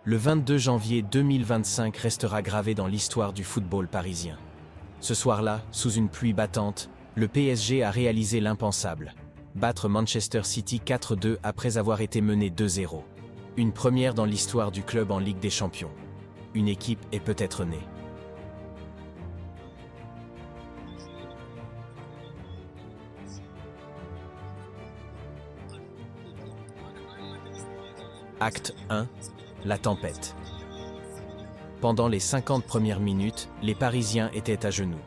Le 22 janvier 2025 restera gravé dans l'histoire du football parisien. Ce soir-là, sous une pluie battante, le PSG a réalisé l'impensable. Battre Manchester City 4-2 après avoir été mené 2-0. Une première dans l'histoire du club en Ligue des Champions. Une équipe est peut-être née. Acte 1. La tempête. Pendant les 50 premières minutes, les Parisiens étaient à genoux.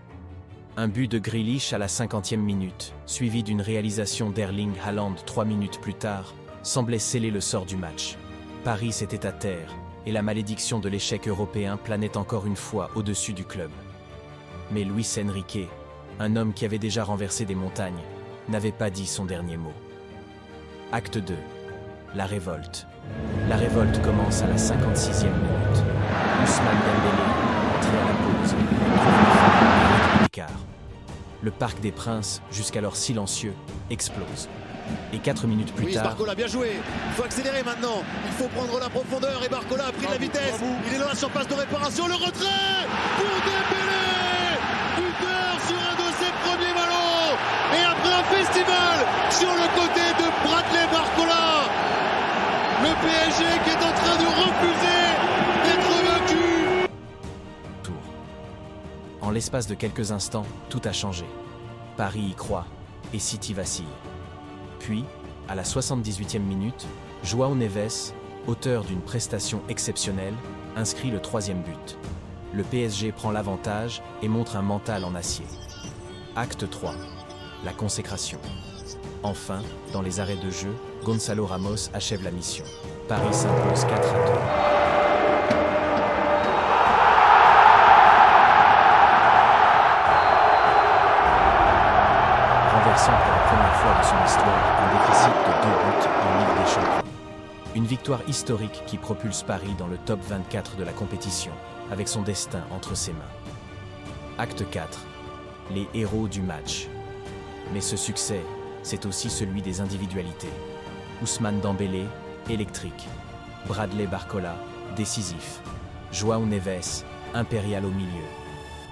Un but de Grealish à la 50e minute, suivi d'une réalisation d'Erling Haaland 3 minutes plus tard, semblait sceller le sort du match. Paris était à terre, et la malédiction de l'échec européen planait encore une fois au-dessus du club. Mais Luis Enrique, un homme qui avait déjà renversé des montagnes, n'avait pas dit son dernier mot. Acte 2. La révolte. La révolte commence à la 56e minute. Ousmane Dembélé, entré à la pause, trouve l'écart. Le Parc des Princes, jusqu'alors silencieux, explose. Et 4 minutes plus tard... Barcola, bien joué. Il faut accélérer maintenant. Il faut prendre la profondeur et Barcola a pris de la vitesse. Il est dans la surface de réparation. Le retrait pour Dembélé. Buteur sur un de ses premiers ballons. Et après un festival sur le côté de Bradley Barcola. Le PSG qui est en train de refuser d'être vaincu. Tour. En l'espace de quelques instants, tout a changé. Paris y croit et City vacille. Puis, à la 78e minute, João Neves, auteur d'une prestation exceptionnelle, inscrit le 3e but. Le PSG prend l'avantage et montre un mental en acier. Acte 3. La consécration. Enfin, dans les arrêts de jeu, Gonzalo Ramos achève la mission. Paris s'impose 4-2. Renversant pour la première fois de son histoire un déficit de 2 buts en Ligue des Champions. Une victoire historique qui propulse Paris dans le top 24 de la compétition, avec son destin entre ses mains. Acte 4. Les héros du match. Mais ce succès, c'est aussi celui des individualités. Ousmane Dembélé, électrique. Bradley Barcola, décisif. João Neves, impérial au milieu.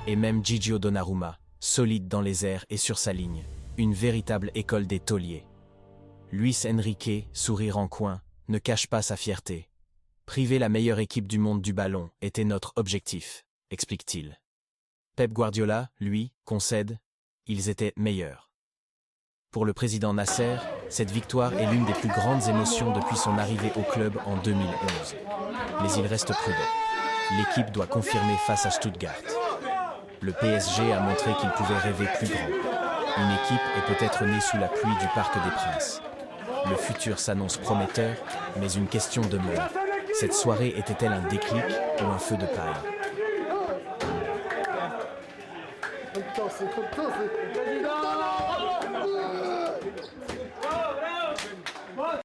Et même Gigio Donnarumma, solide dans les airs et sur sa ligne. Une véritable école des tauliers. Luis Enrique, sourire en coin, ne cache pas sa fierté. Priver la meilleure équipe du monde du ballon était notre objectif, explique-t-il. Pep Guardiola, lui, concède, ils étaient meilleurs. Pour le président Nasser, cette victoire est l'une des plus grandes émotions depuis son arrivée au club en 2011. Mais il reste prudent. L'équipe doit confirmer face à Stuttgart. Le PSG a montré qu'il pouvait rêver plus grand. Une équipe est peut-être née sous la pluie du Parc des Princes. Le futur s'annonce prometteur, mais une question demeure. Cette soirée était-elle un déclic ou un feu de paille? C'est